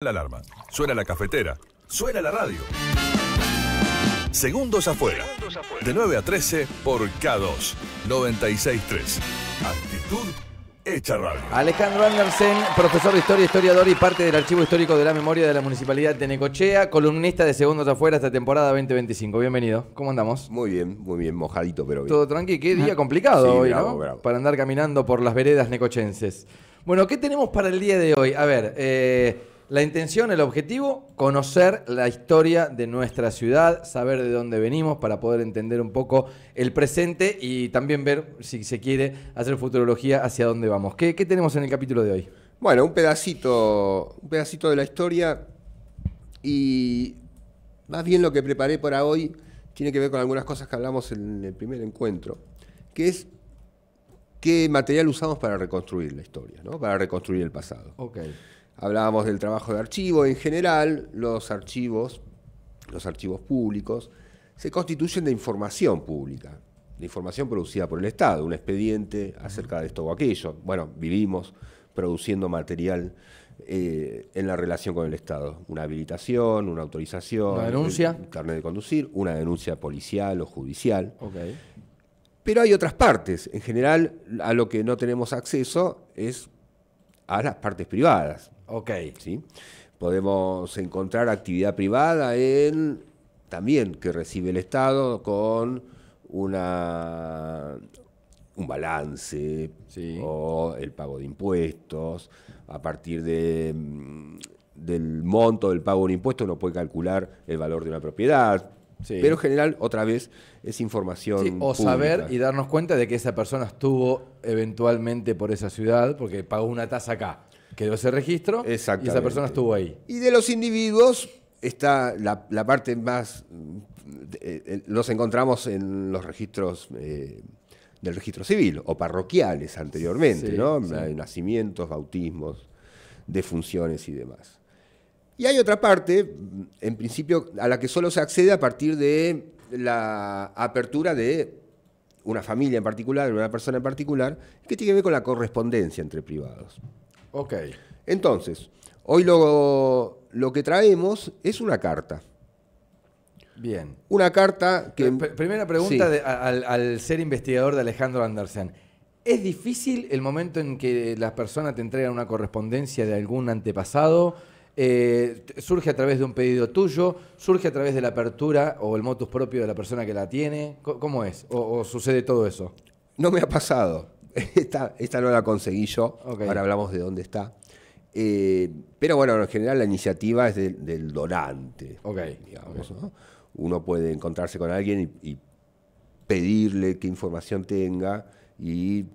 La alarma, suena la cafetera, suena la radio. Segundos afuera, de 9 a 13 por K2, 96.3. Actitud hecha radio. Alejandro Andersen, profesor de Historia, historiador y parte del Archivo Histórico de la Memoria de la Municipalidad de Necochea, columnista de Segundos Afuera esta temporada 2025. Bienvenido, ¿cómo andamos? Muy bien, mojadito, pero bien. Todo tranqui, qué día complicado Sí, hoy, bravo, ¿no? bravo. Para andar caminando por las veredas necochenses. Bueno, ¿qué tenemos para el día de hoy? A ver, la intención, el objetivo, conocer la historia de nuestra ciudad, saber de dónde venimos para poder entender un poco el presente y también ver, si se quiere, hacer futurología hacia dónde vamos. ¿Qué tenemos en el capítulo de hoy? Bueno, un pedacito de la historia, y más bien lo que preparé para hoy tiene que ver con algunas cosas que hablamos en el primer encuentro, que es qué material usamos para reconstruir la historia, ¿no? Para reconstruir el pasado. Ok. Hablábamos del trabajo de archivo. En general, los archivos públicos se constituyen de información pública, de información producida por el Estado, un expediente acerca de esto o aquello. Bueno, vivimos produciendo material en la relación con el Estado. Una habilitación, una autorización, una denuncia, un carnet de conducir, una denuncia policial o judicial. Okay. Pero hay otras partes. En general, a lo que no tenemos acceso es a las partes privadas. Ok. ¿Sí? Podemos encontrar actividad privada también que recibe el Estado con un balance, sí, o el pago de impuestos. A partir del monto del pago de un impuesto uno puede calcular el valor de una propiedad. Sí. Pero en general, otra vez, es información sí, o pública. Saber y darnos cuenta de que esa persona estuvo eventualmente por esa ciudad porque pagó una tasa acá. Quedó ese registro y esa persona estuvo ahí. Y de los individuos está la parte más... los encontramos en los registros del registro civil o parroquiales anteriormente, sí, ¿no? Sí. Nacimientos, bautismos, defunciones y demás. Y hay otra parte, en principio, a la que solo se accede a partir de la apertura de una familia en particular, de una persona en particular, que tiene que ver con la correspondencia entre privados. Ok. Entonces, hoy lo que traemos es una carta. Bien. Una carta que... Primera pregunta sí. al ser investigador de Alejandro Andersen. ¿Es difícil el momento en que las personas te entregan una correspondencia de algún antepasado? ¿Surge a través de un pedido tuyo? ¿Surge a través de la apertura o el motus propio de la persona que la tiene? ¿Cómo es? ¿O sucede todo eso? No me ha pasado. Esta no la conseguí yo. Okay. Ahora hablamos de dónde está. Pero bueno, en general la iniciativa es del donante. Okay. Digamos, ¿no? Uno puede encontrarse con alguien y pedirle qué información tenga y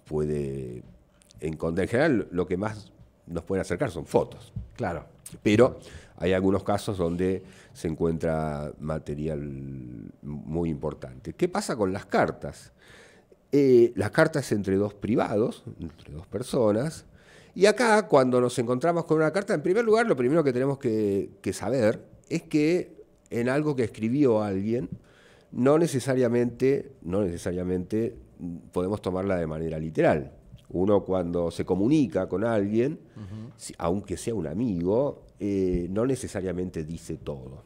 puede encontrar. En general, lo que más nos pueden acercar son fotos. Claro. Pero hay algunos casos donde se encuentra material muy importante. ¿Qué pasa con las cartas? Las cartas entre dos privados, entre dos personas. Y acá, cuando nos encontramos con una carta, en primer lugar, lo primero que tenemos que saber es que en algo que escribió alguien, no necesariamente podemos tomarla de manera literal. Uno, cuando se comunica con alguien, aunque sea un amigo, no necesariamente dice todo.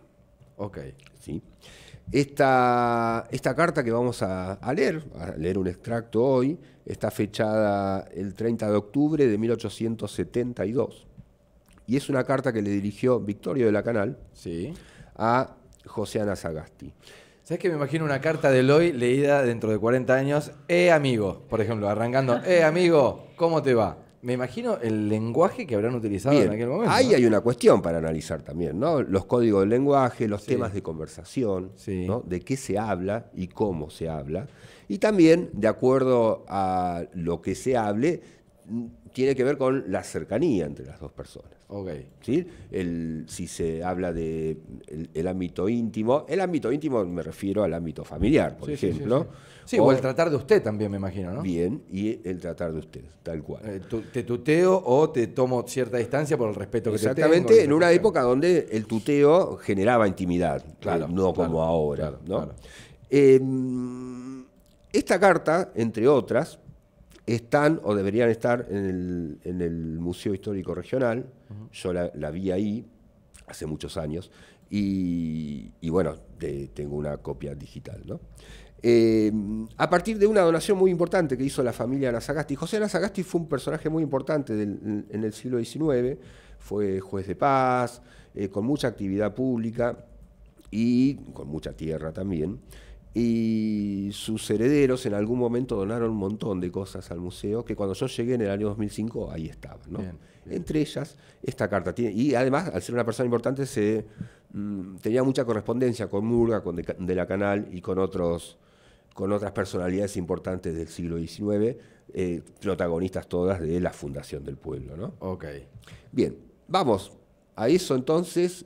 Ok. ¿Sí? Esta carta que vamos a leer un extracto hoy, está fechada el 30 de octubre de 1872. Y es una carta que le dirigió Victorio de la Canal, sí, a José Ana Sagasti. ¿Sabes que me imagino una carta de Eloy leída dentro de 40 años? Amigo, por ejemplo, arrancando, amigo, ¿cómo te va? Me imagino el lenguaje que habrán utilizado en aquel momento. Ahí, ¿no? Hay una cuestión para analizar también, ¿no? Los códigos del lenguaje, los temas de conversación, ¿no? De qué se habla y cómo se habla. Y también, de acuerdo a lo que se hable, tiene que ver con la cercanía entre las dos personas. Okay. ¿Sí? Si se habla de el ámbito íntimo me refiero al ámbito familiar, por ejemplo. Sí, o el tratar de usted también, me imagino, ¿no? Bien, y el tratar de usted, tal cual. Te tuteo o te tomo cierta distancia por el respeto que te tengo. Exactamente, en una época donde el tuteo generaba intimidad, claro, no como ahora. Claro, ¿no? Claro. Esta carta, entre otras, están o deberían estar en el Museo Histórico Regional. Yo la vi ahí hace muchos años y bueno, tengo una copia digital, ¿no? A partir de una donación muy importante que hizo la familia Anasagasti. José Anasagasti fue un personaje muy importante en el siglo XIX, fue juez de paz, con mucha actividad pública y con mucha tierra también. Y sus herederos en algún momento donaron un montón de cosas al museo, que cuando yo llegué en el año 2005, ahí estaban, ¿no? Bien. Entre ellas, esta carta. Y además, al ser una persona importante, tenía mucha correspondencia con Murga, con De la Canal y con otras personalidades importantes del siglo XIX, protagonistas todas de la fundación del pueblo, ¿no? Ok. Bien, vamos a eso entonces.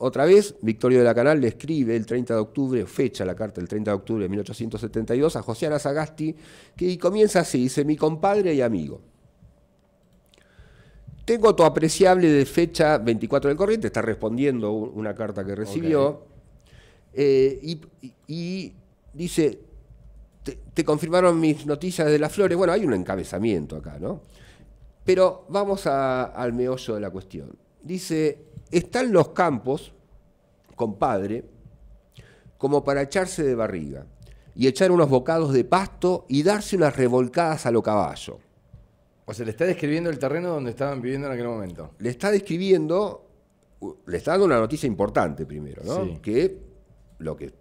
Otra vez, Victorio de la Canal le escribe el 30 de octubre, fecha la carta el 30 de octubre de 1872, a José Anasagasti, y comienza así, dice: mi compadre y amigo. Tengo tu apreciable de fecha 24 del corriente, está respondiendo una carta que recibió, y dice, te confirmaron mis noticias de las flores. Bueno, hay un encabezamiento acá, ¿no? Pero vamos al meollo de la cuestión. Dice: están los campos, compadre, como para echarse de barriga y echar unos bocados de pasto y darse unas revolcadas a lo caballo. O sea, le está describiendo el terreno donde estaban viviendo en aquel momento. Le está describiendo, le está dando una noticia importante primero, ¿no? Sí. Que lo que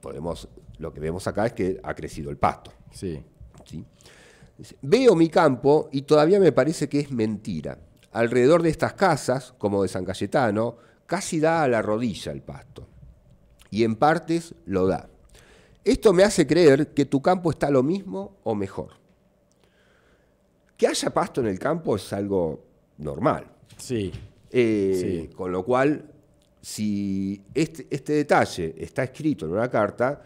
vemos acá es que ha crecido el pasto. Sí. ¿Sí? Dice: veo mi campo y todavía me parece que es mentira. Alrededor de estas casas, como de San Cayetano, casi da a la rodilla el pasto. Y en partes lo da. Esto me hace creer que tu campo está lo mismo o mejor. Que haya pasto en el campo es algo normal. Sí. Sí. Con lo cual, si este detalle está escrito en una carta,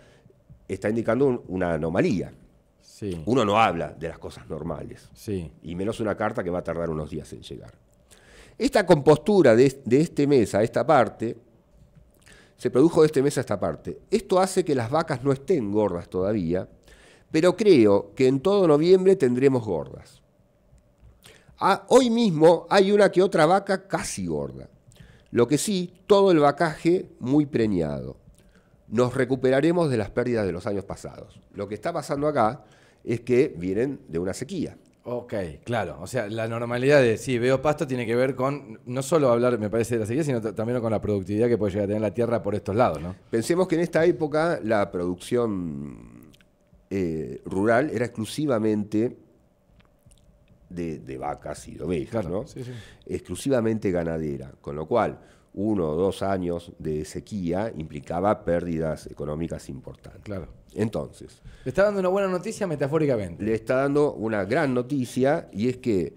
está indicando una anomalía. Sí. Uno no habla de las cosas normales. Sí. Y menos una carta que va a tardar unos días en llegar. Esta compostura de este mes a esta parte, se produjo de este mes a esta parte. Esto hace que las vacas no estén gordas todavía, pero creo que en todo noviembre tendremos gordas. Hoy mismo hay una que otra vaca casi gorda. Lo que sí, todo el vacaje muy preñado. Nos recuperaremos de las pérdidas de los años pasados. Lo que está pasando acá es que vienen de una sequía. Ok, claro. O sea, la normalidad de, sí, veo pasto tiene que ver con, no solo hablar, me parece, de la sequía, sino también con la productividad que puede llegar a tener la tierra por estos lados, ¿no? Pensemos que en esta época la producción rural era exclusivamente de vacas y de ovejas, claro, ¿no? Sí, sí. Exclusivamente ganadera, con lo cual 1 o 2 años de sequía implicaba pérdidas económicas importantes. Claro. Entonces, le está dando una buena noticia metafóricamente. Le está dando una gran noticia, y es que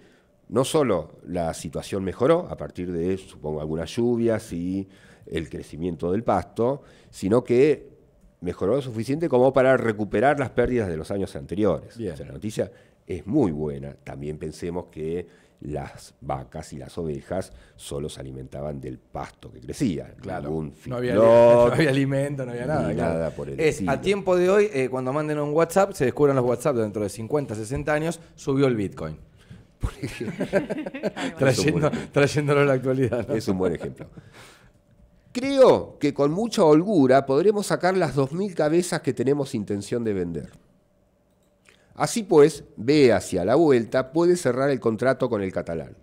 no solo la situación mejoró a partir de, supongo, algunas lluvias y el crecimiento del pasto, sino que mejoró lo suficiente como para recuperar las pérdidas de los años anteriores. Bien. O sea, la noticia es muy buena. También pensemos que las vacas y las ovejas solo se alimentaban del pasto que crecía. Claro, no había alimento, no había nada. Ni claro. nada por el estilo. A tiempo de hoy, cuando manden un WhatsApp, se descubran los WhatsApp dentro de 50, 60 años, subió el Bitcoin. Trayéndolo a la actualidad, ¿no? Es un buen ejemplo. Creo que con mucha holgura podremos sacar las 2.000 cabezas que tenemos intención de vender. Así pues, ve hacia la vuelta, puedes cerrar el contrato con el catalán.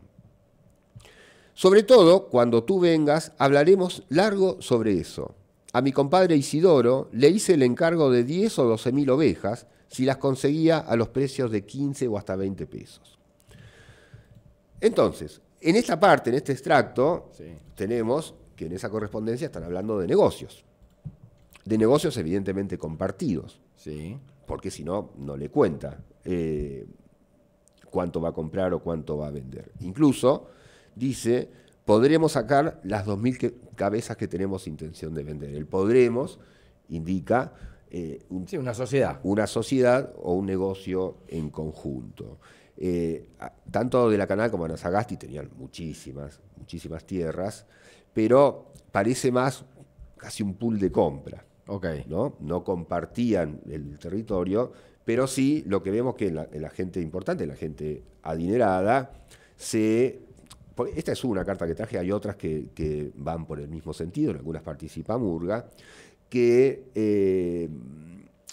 Sobre todo, cuando tú vengas, hablaremos largo sobre eso. A mi compadre Isidoro le hice el encargo de 10 o 12.000 ovejas si las conseguía a los precios de 15 o hasta 20 pesos. Entonces, en esta parte, en este extracto, sí, tenemos que en esa correspondencia están hablando de negocios. De negocios evidentemente compartidos. Sí. Porque si no, no le cuenta cuánto va a comprar o cuánto va a vender. Incluso dice, podremos sacar las 2.000 cabezas que tenemos intención de vender. El podremos indica una sociedad. Una sociedad o un negocio en conjunto. Tanto de la Canal como Anasagasti tenían muchísimas tierras, pero parece más casi un pool de compra. Ok. No compartían el territorio, pero sí lo que vemos que en la gente importante, la gente adinerada, esta es una carta que traje, hay otras que van por el mismo sentido, en algunas participa Murga, que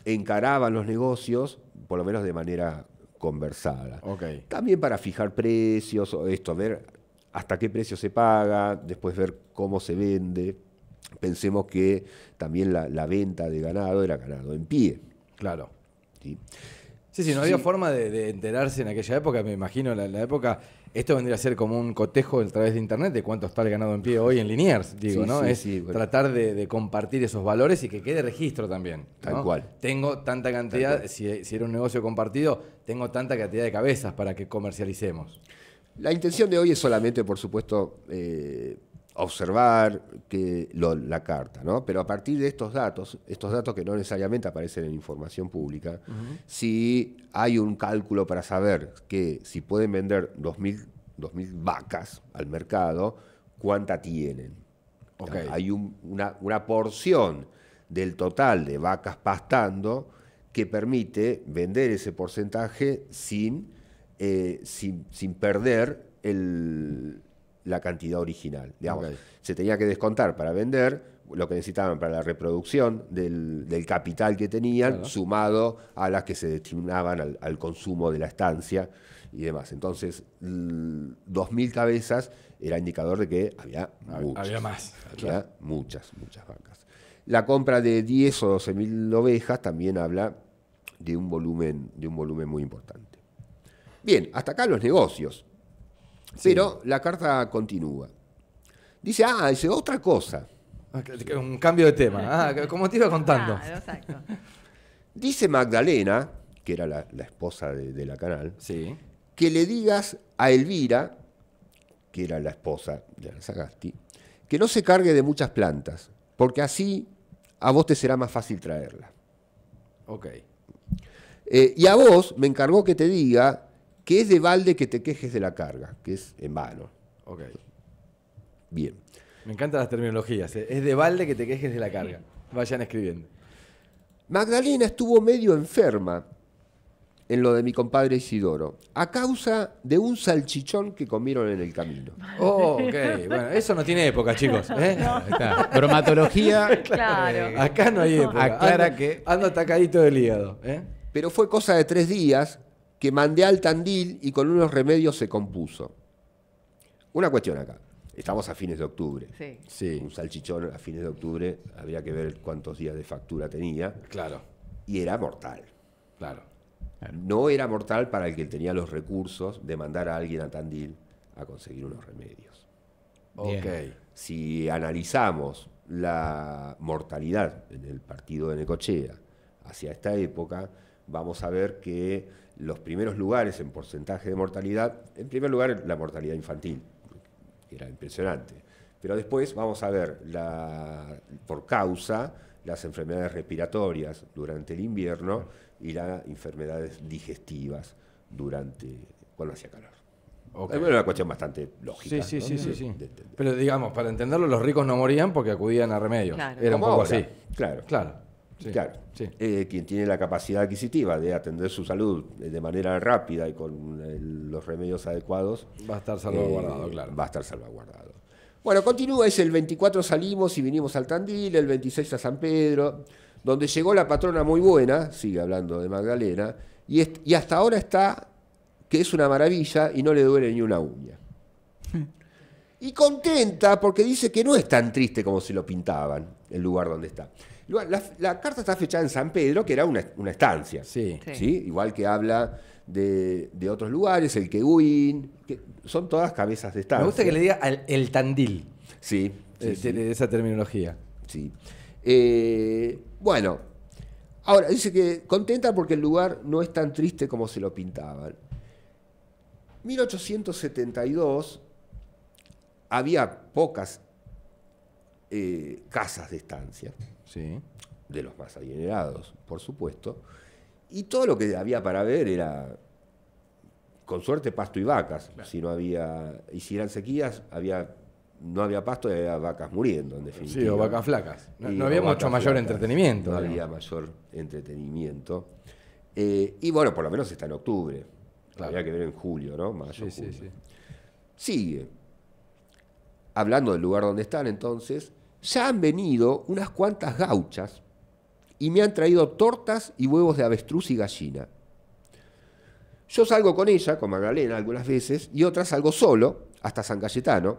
encaraban los negocios, por lo menos de manera conversada. Okay. También para fijar precios, o esto, ver hasta qué precio se paga, después ver cómo se vende. Pensemos que también la venta de ganado era ganado en pie. Claro. ¿Sí? Sí, no había forma de enterarse en aquella época, me imagino, la época, esto vendría a ser como un cotejo a través de internet de cuánto está el ganado en pie hoy en Liniers, digo, Sí, ¿no? sí, Es sí, bueno. tratar de compartir esos valores y que quede registro también, ¿no? Tal cual. Tengo tanta cantidad, si era un negocio compartido, tengo tanta cantidad de cabezas para que comercialicemos. La intención de hoy es solamente, por supuesto, observar la carta, ¿no? Pero a partir de estos datos que no necesariamente aparecen en información pública, si hay un cálculo para saber que si pueden vender 2.000 vacas al mercado, ¿cuánta tienen? Okay. Hay una porción del total de vacas pastando que permite vender ese porcentaje sin perder la cantidad original. Digamos, Okay. Se tenía que descontar para vender lo que necesitaban para la reproducción del capital que tenían, Claro. sumado a las que se destinaban al consumo de la estancia y demás. Entonces, 2.000 cabezas era indicador de que había muchas. Había más. Había Claro. muchas vacas. La compra de 10 o 12.000 ovejas también habla de un volumen muy importante. Bien, hasta acá los negocios. Pero la carta continúa. Dice otra cosa. Un cambio de tema. Como te iba contando. Claro, exacto. Dice Magdalena, que era la esposa de la Canal, Sí. que le digas a Elvira, que era la esposa de Ana Sagasti, que no se cargue de muchas plantas, porque así a vos te será más fácil traerla. Ok. Y a vos me encargó que te diga que es de balde que te quejes de la carga, que es en vano. Ok. Bien. Me encantan las terminologías. Es de balde que te quejes de la carga. Vayan escribiendo. Magdalena estuvo medio enferma en lo de mi compadre Isidoro, a causa de un salchichón que comieron en el camino. Oh, ok. Bueno, eso no tiene época, chicos. ¿eh? Ahí está. Bromatología. Claro. Acá no hay época. Aclara que- Ando atacadito del hígado. ¿eh? Pero fue cosa de 3 días que mandé al Tandil y con unos remedios se compuso. Una cuestión acá. Estamos a fines de octubre. Sí. Sí, Un salchichón a fines de octubre, habría que ver cuántos días de factura tenía, claro, y era mortal. claro. No era mortal para el que tenía los recursos de mandar a alguien a Tandil a conseguir unos remedios. Bien. Ok. Si analizamos la mortalidad en el partido de Necochea hacia esta época, vamos a ver que los primeros lugares en porcentaje de mortalidad, en primer lugar la mortalidad infantil, que era impresionante, pero después vamos a ver por causa las enfermedades respiratorias durante el invierno y las enfermedades digestivas cuando hacía calor. Ok. Es una cuestión bastante lógica. Sí, ¿no? sí. De- Pero digamos, para entenderlo, los ricos no morían porque acudían a remedios. Claro. Era un Como poco ahora, así. Claro. Claro. Sí. Claro. Sí. Quien tiene la capacidad adquisitiva de atender su salud de manera rápida y con los remedios adecuados, Va a estar salvaguardado, claro. va a estar salvaguardado. Bueno, continúa, el 24 salimos y vinimos al Tandil, el 26 a San Pedro, donde llegó la patrona muy buena, sigue hablando de Magdalena, y hasta ahora está, que es una maravilla y no le duele ni una uña. Y contenta porque dice que no es tan triste como se lo pintaban, el lugar donde está. La carta está fechada en San Pedro, que era una estancia. Sí. Sí. ¿Sí? Igual que habla de otros lugares, el Quehuín, que son todas cabezas de estancia. Me gusta que le diga el Tandil, Sí, sí. de esa terminología. Sí. Bueno, ahora dice que contenta porque el lugar no es tan triste como se lo pintaban. 1872 había pocas casas de estancia, Sí. de los más adinerados, por supuesto, y todo lo que había para ver era, con suerte, pasto y vacas. Si no había, y si eran sequías, había no había pasto y había vacas muriendo, en definitiva. Sí, o vacas flacas. No, Y no había o mucho vacas mayor flacas. entretenimiento. No digamos. había mayor entretenimiento. Y bueno, por lo menos está en octubre. Claro. Habría que ver en julio, ¿no? Mayo, Sí, sí, julio. sí. Sigue. Hablando del lugar donde están, entonces, ya han venido unas cuantas gauchas y me han traído tortas y huevos de avestruz y gallina. Yo salgo con ella, con Magdalena, algunas veces, y otras salgo solo, hasta San Cayetano,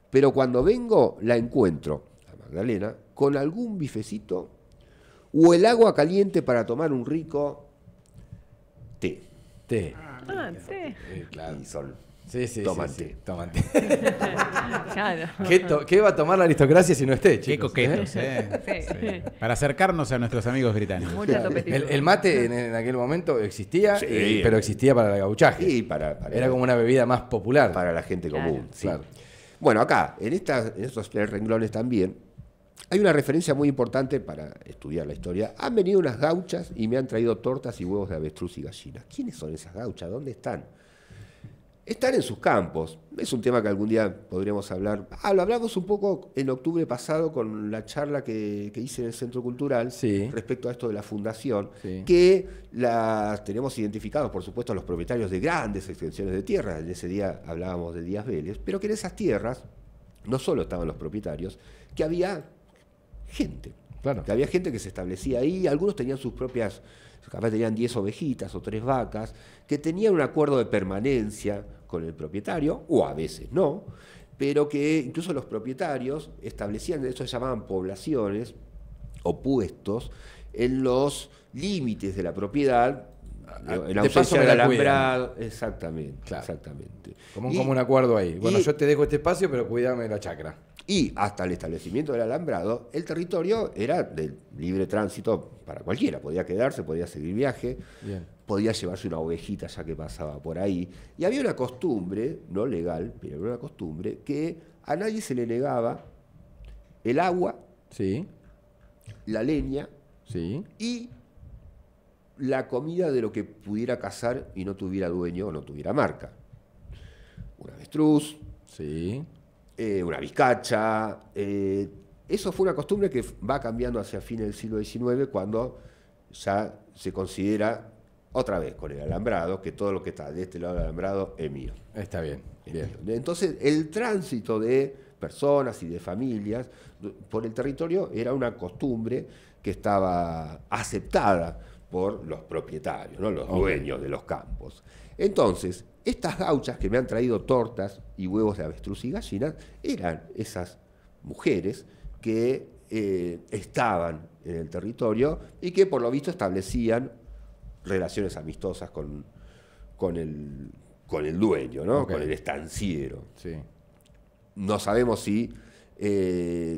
pero cuando vengo la encuentro, a Magdalena, con algún bifecito o el agua caliente para tomar un rico té. Té. Ah, sí. Claro. Y son, Sí, sí, toman sí, sí. té. Toman té. Claro. ¿Qué va a tomar la aristocracia si no es té, Qué chicos? coquetos, Sí. Para acercarnos a nuestros amigos británicos. Mucha topetitud. El mate en aquel momento existía, Sí. pero existía para el gauchaje. Y para Era como una bebida más popular. para la gente Claro. común. Sí. Claro. Bueno, acá, en estos tres renglones también, hay una referencia muy importante para estudiar la historia. Han venido unas gauchas y me han traído tortas y huevos de avestruz y gallina. ¿Quiénes son esas gauchas? ¿Dónde están? Están en sus campos. Es un tema que algún día podríamos hablar. Lo hablamos un poco en octubre pasado con la charla que hice en el Centro Cultural Sí. respecto a esto de la fundación, Sí. que las tenemos identificados, por supuesto, los propietarios de grandes extensiones de tierra. En ese día hablábamos de Díaz Vélez, pero que en esas tierras no solo estaban los propietarios, que había gente. Claro. Que había gente que se establecía ahí, algunos tenían sus propias, capaz tenían 10 ovejitas o 3 vacas, que tenían un acuerdo de permanencia con el propietario, o a veces no, pero que incluso los propietarios establecían, eso se llamaban poblaciones o puestos, en los límites de la propiedad, en de ausencia paso me del la cuidan. alambrado. Exactamente, Claro. exactamente. Como Y- un acuerdo ahí. Bueno, y- yo te dejo este espacio, pero cuídame la chacra. Y hasta el establecimiento del alambrado, el territorio era de libre tránsito para cualquiera. Podía quedarse, podía seguir viaje, Bien. podía llevarse una ovejita ya que pasaba por ahí. Y había una costumbre, no legal, pero era una costumbre, que a nadie se le negaba el agua, Sí, la leña sí. y la comida de lo que pudiera cazar y no tuviera dueño o no tuviera marca. Un avestruz, Sí. una vizcacha. Eso fue una costumbre que va cambiando hacia fines del siglo XIX, cuando ya se considera, otra vez con el alambrado, que todo lo que está de este lado del alambrado es mío. Está bien. es Bien. mío. Entonces, el tránsito de personas y de familias por el territorio era una costumbre que estaba aceptada por los propietarios, ¿no? Los Ok. dueños de los campos. Entonces, estas gauchas que me han traído tortas y huevos de avestruz y gallinas eran esas mujeres que estaban en el territorio y que por lo visto establecían relaciones amistosas con el dueño, ¿no? Ok. Con el estanciero. Sí. No sabemos si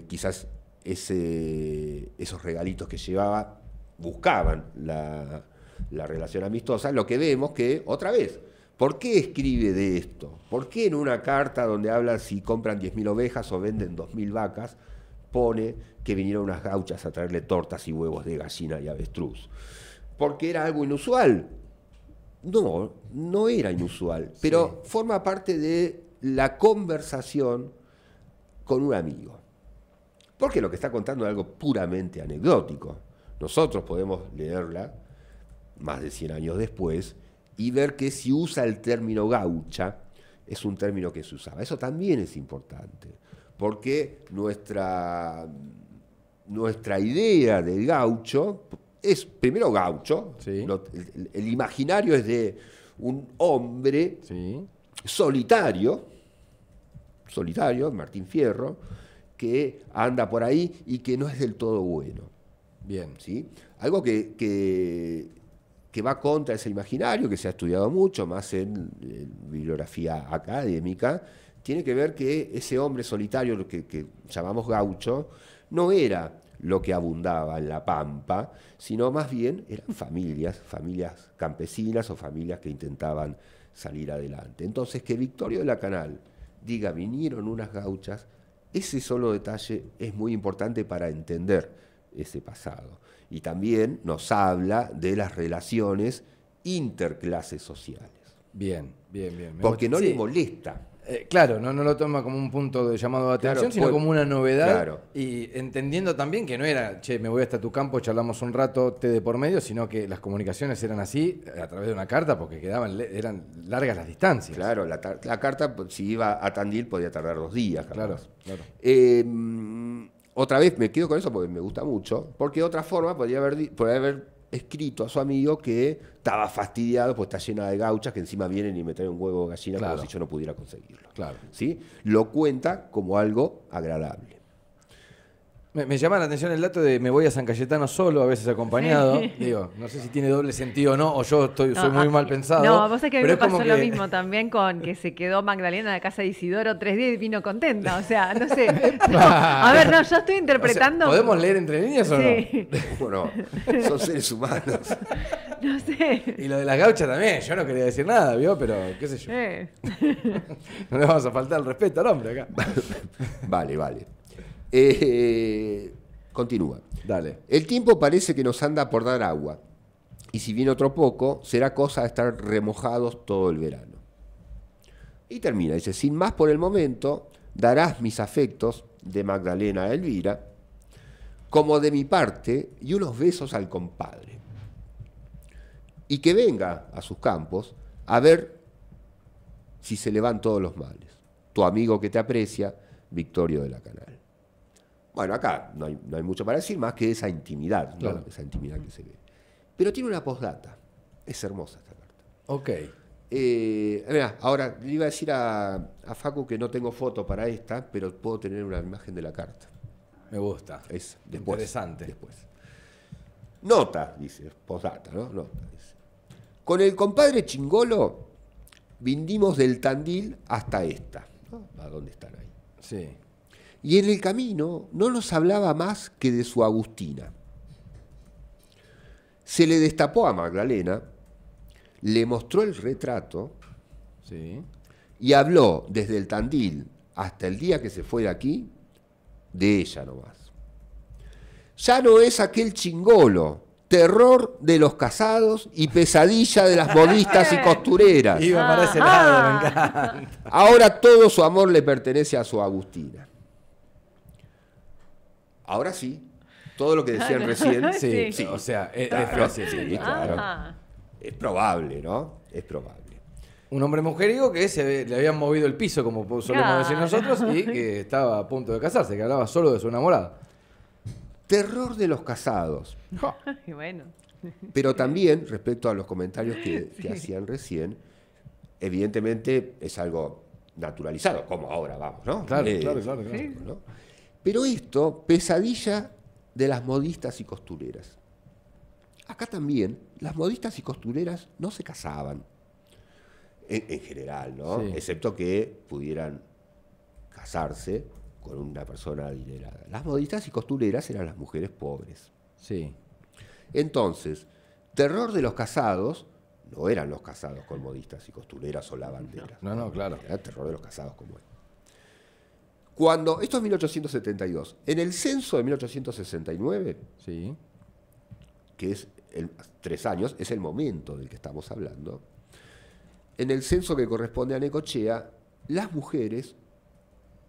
quizás esos regalitos que llevaba buscaban la relación amistosa. Lo que vemos que, otra vez, ¿por qué escribe de esto? ¿Por qué en una carta donde habla si compran 10.000 ovejas o venden 2.000 vacas, pone que vinieron unas gauchas a traerle tortas y huevos de gallina y avestruz? ¿Porque era algo inusual? No, no era inusual, pero forma parte de la conversación con un amigo. Porque lo que está contando es algo puramente anecdótico. Nosotros podemos leerla más de 100 años después y ver que si usa el término gaucha, es un término que se usaba. Eso también es importante, porque nuestra idea del gaucho es primero gaucho. Sí. El imaginario es de un hombre Sí. solitario, Martín Fierro, que anda por ahí y que no es del todo bueno. Bien. ¿Sí? Algo que va contra ese imaginario, que se ha estudiado mucho, más en bibliografía académica, tiene que ver que ese hombre solitario, lo que llamamos gaucho, no era lo que abundaba en la pampa, sino más bien eran familias campesinas o familias que intentaban salir adelante. Entonces, que Victorio de la Canal diga, vinieron unas gauchas, ese solo detalle es muy importante para entender ese pasado. Y también nos habla de las relaciones interclases sociales. Bien, bien, bien. Porque no Sí. le molesta Claro, no lo toma como un punto de llamado de atención, Claro, sino como una novedad. Claro. Y entendiendo también que no era, che, me voy hasta tu campo, charlamos un rato, té de por medio, sino que las comunicaciones eran así, a través de una carta, porque eran largas las distancias. Claro, la carta, si iba a Tandil, podía tardar 2 días. Claro, capaz. claro. Otra vez me quedo con eso porque me gusta mucho, porque de otra forma podría haber escrito a su amigo que estaba fastidiado, pues está llena de gauchas que encima vienen y me traen un huevo de gallina Claro. como si yo no pudiera conseguirlo. Claro. ¿Sí? Lo cuenta como algo agradable. Me llama la atención el dato de me voy a San Cayetano solo, a veces acompañado. Digo, no sé si tiene doble sentido o no, o yo soy muy mal pensado. No, vos sabés que a mí pero me es como pasó lo que- mismo también con que se quedó Magdalena en la casa de Isidoro 3 días y vino contenta. O sea, no sé. No, a ver, no, yo estoy O sea, interpretando. ¿podemos leer entre líneas o no? Sí, Bueno, son seres humanos. no sé. Y lo de las gauchas también, yo no quería decir nada, ¿vio? Pero qué sé yo. No le vamos a faltar el respeto al hombre acá. Vale. Continúa. Dale. El tiempo parece que nos anda por dar agua, y si viene otro poco, será cosa de estar remojados todo el verano. Y termina, dice, sin más por el momento, darás mis afectos de Magdalena a Elvira, como de mi parte, y unos besos al compadre. Y que venga a sus campos a ver si se le van todos los males. Tu amigo que te aprecia, Victorio de la Canal. Bueno, acá no hay mucho para decir más que esa intimidad, ¿no? Claro. Esa intimidad que se ve. Pero tiene una postdata. Es hermosa esta carta. Ok. Mirá, ahora le iba a decir a Facu que no tengo foto para esta, pero puedo tener una imagen de la carta. Me gusta. Es después. Interesante. Después. Nota, dice, postdata, ¿no? Nota, dice. Con el compadre Chingolo vindimos del Tandil hasta esta, ¿no? ¿A dónde están ahí? Sí. Y en el camino no nos hablaba más que de su Agustina. Se le destapó a Magdalena, le mostró el retrato Sí. y habló desde el Tandil hasta el día que se fue de aquí, de ella nomás. Ya no es aquel Chingolo, terror de los casados y pesadilla de las modistas y costureras. Iba para ese lado, me encanta. Ahora todo su amor le pertenece a su Agustina. Ahora sí, todo lo que decían recién, Sí, Sí. o sea, es claro, fácil. sí, claro. Ah, Es probable, ¿no? Es probable. Un hombre mujeriego que le habían movido el piso, como solemos decir Claro. nosotros, y que estaba a punto de casarse, que hablaba solo de su enamorada. Terror de los casados. y bueno. Pero también, respecto a los comentarios que hacían recién, evidentemente es algo naturalizado, como ahora vamos, ¿no? Claro, claro. ¿no? Pero esto, pesadilla de las modistas y costureras. Acá también, las modistas y costureras no se casaban, en general, ¿no? Sí. Excepto que pudieran casarse con una persona adinerada. Las modistas y costureras eran las mujeres pobres. Sí. Entonces, terror de los casados, no eran los casados con modistas y costureras o lavanderas. No, claro. Era terror de los casados como él. Cuando, esto es 1872, en el censo de 1869, Sí. que es 3 años, es el momento del que estamos hablando, en el censo que corresponde a Necochea, las mujeres,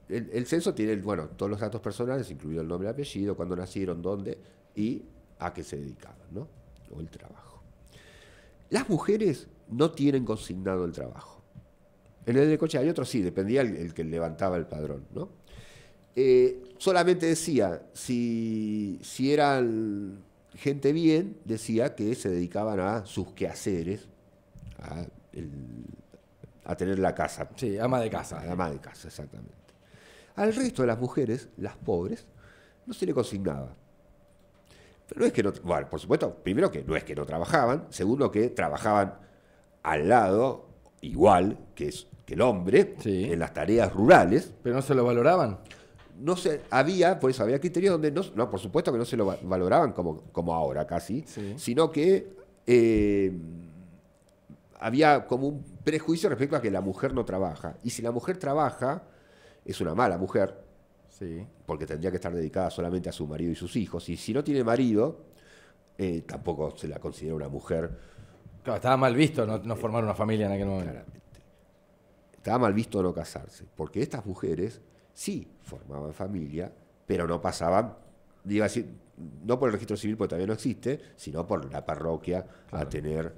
el censo tiene todos los datos personales, incluido el nombre y apellido, cuándo nacieron, dónde y a qué se dedicaban, ¿no? O el trabajo. Las mujeres no tienen consignado el trabajo. En el de Necochea hay otros sí, dependía el que levantaba el padrón, ¿no? Solamente decía, si eran gente bien, decía que se dedicaban a sus quehaceres, a tener la casa. Sí, ama de casa. A la ama de casa, exactamente. Al resto de las mujeres, las pobres, no se le consignaba. Pero no es que no, bueno, por supuesto, primero que no es que no trabajaban, segundo que trabajaban al lado, igual que el hombre, Sí. en las tareas rurales. Pero no se lo valoraban. No se, por eso había criterios donde no, por supuesto que no se lo valoraban como ahora casi, Sí. sino que había como un prejuicio respecto a que la mujer no trabaja. Y si la mujer trabaja, es una mala mujer, Sí. porque tendría que estar dedicada solamente a su marido y sus hijos. Y si no tiene marido, tampoco se la considera una mujer. Claro, estaba mal visto no formar una familia en aquel momento. Claramente. estaba mal visto no casarse, porque estas mujeres sí formaban familia, pero no pasaban, digo así, no por el registro civil, porque todavía no existe, sino por la parroquia, a tener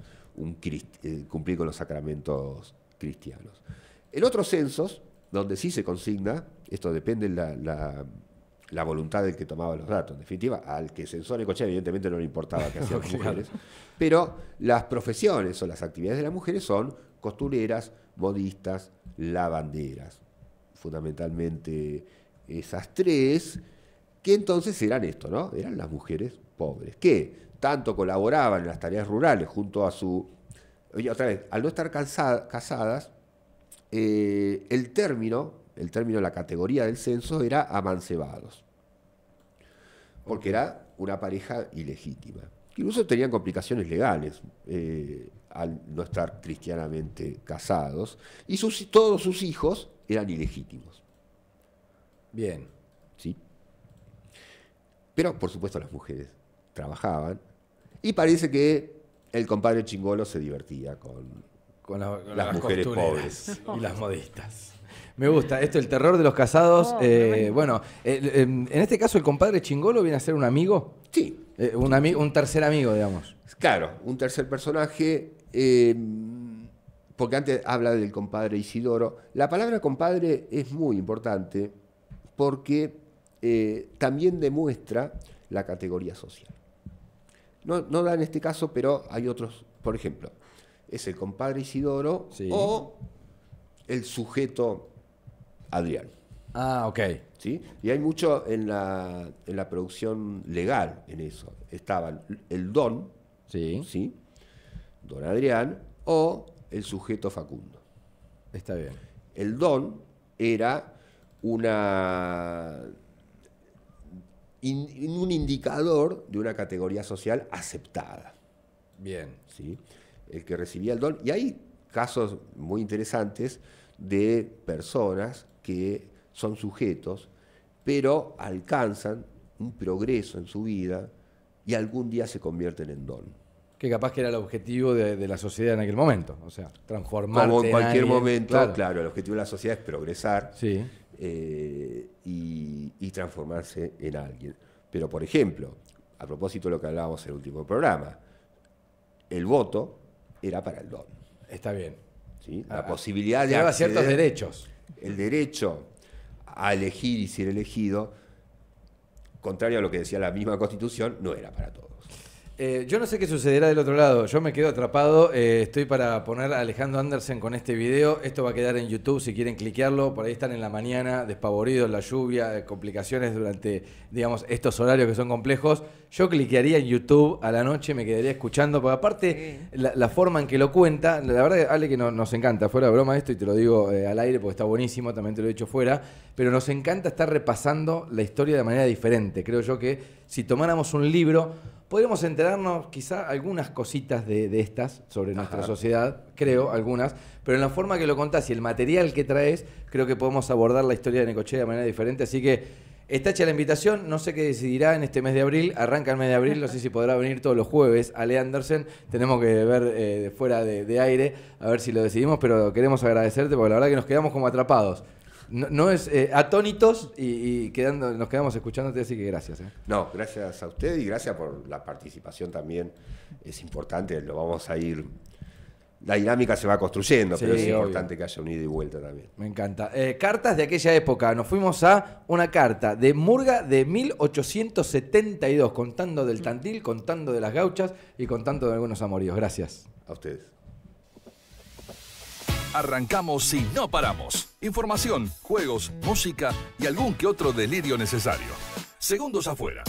cumplir con los sacramentos cristianos. En otros censos, donde sí se consigna, esto depende de la voluntad del que tomaba los datos. En definitiva, al que censó Necochea evidentemente no le importaba que hacían las mujeres, pero las profesiones o las actividades de las mujeres son costureras, modistas, lavanderas. Fundamentalmente esas tres, que entonces eran esto, ¿no? Eran las mujeres pobres, que tanto colaboraban en las tareas rurales junto a su... Oye, otra vez, al no estar casadas, el término, la categoría del censo era amancebados, porque era una pareja ilegítima. Incluso tenían complicaciones legales al no estar cristianamente casados, y todos sus hijos eran ilegítimos. Bien. ¿Sí? Pero, por supuesto, las mujeres trabajaban, y parece que el compadre Chingolo se divertía con las mujeres pobres. Y las modistas. Me gusta. Esto, el terror de los casados. Bueno, en este caso, el compadre Chingolo viene a ser un amigo. Sí. Un tercer amigo, digamos. Claro, un tercer personaje, porque antes habla del compadre Isidoro. La palabra compadre es muy importante porque también demuestra la categoría social. No da en este caso, pero hay otros, por ejemplo, es el compadre Isidoro, sí, o el sujeto Adrián. Ah, ok. ¿Sí? Y hay mucho en la producción legal en eso. Estaban el don, sí, ¿sí? Don Adrián, o el sujeto Facundo. Está bien. El don era un indicador de una categoría social aceptada. Bien. ¿Sí? El que recibía el don. Y hay casos muy interesantes de personas que son sujetos, pero alcanzan un progreso en su vida y algún día se convierten en don. Que capaz que era el objetivo de la sociedad en aquel momento, o sea, transformarse. Como en cualquier momento, claro, el objetivo de la sociedad es progresar, sí, y transformarse en alguien. Pero, por ejemplo, a propósito de lo que hablábamos en el último programa, el voto era para el don. Está bien. ¿Sí? La posibilidad de acceder, ciertos derechos. El derecho a elegir y ser elegido, contrario a lo que decía la misma Constitución, no era para todos. Yo no sé qué sucederá del otro lado. Yo me quedo atrapado. Estoy para poner a Alejandro Andersen con este video. Esto va a quedar en YouTube si quieren cliquearlo. Por ahí están en la mañana, despavoridos, la lluvia, complicaciones durante, digamos, estos horarios que son complejos. Yo cliquearía en YouTube a la noche, me quedaría escuchando, porque aparte la forma en que lo cuenta, la verdad, Ale, que nos encanta, fuera de broma esto, y te lo digo al aire porque está buenísimo, también te lo he dicho fuera, pero nos encanta estar repasando la historia de manera diferente. Creo yo que si tomáramos un libro, podríamos enterarnos quizá algunas cositas de estas sobre nuestra sociedad, creo, algunas, pero en la forma que lo contás y el material que traes, creo que podemos abordar la historia de Necochea de manera diferente, así que está hecha la invitación, no sé qué decidirá en este mes de abril, arranca el mes de abril, no sé si podrá venir todos los jueves Ale Andersen, tenemos que ver fuera de aire, a ver si lo decidimos, pero queremos agradecerte porque la verdad que nos quedamos como atrapados. No es atónitos y nos quedamos escuchándote, así que gracias. No, gracias a usted y gracias por la participación también. Es importante, lo vamos a ir... La dinámica se va construyendo, sí, pero es importante que haya un ida y vuelta también. Me encanta. Cartas de aquella época. Nos fuimos a una carta de Murga de 1872, contando del Tandil, contando de las gauchas y contando de algunos amoríos. Gracias. A ustedes. Arrancamos y no paramos. Información, juegos, música y algún que otro delirio necesario. Segundos afuera.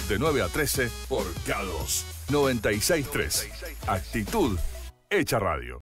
De 9 a 13 por K2. 96.3. Actitud hecha radio.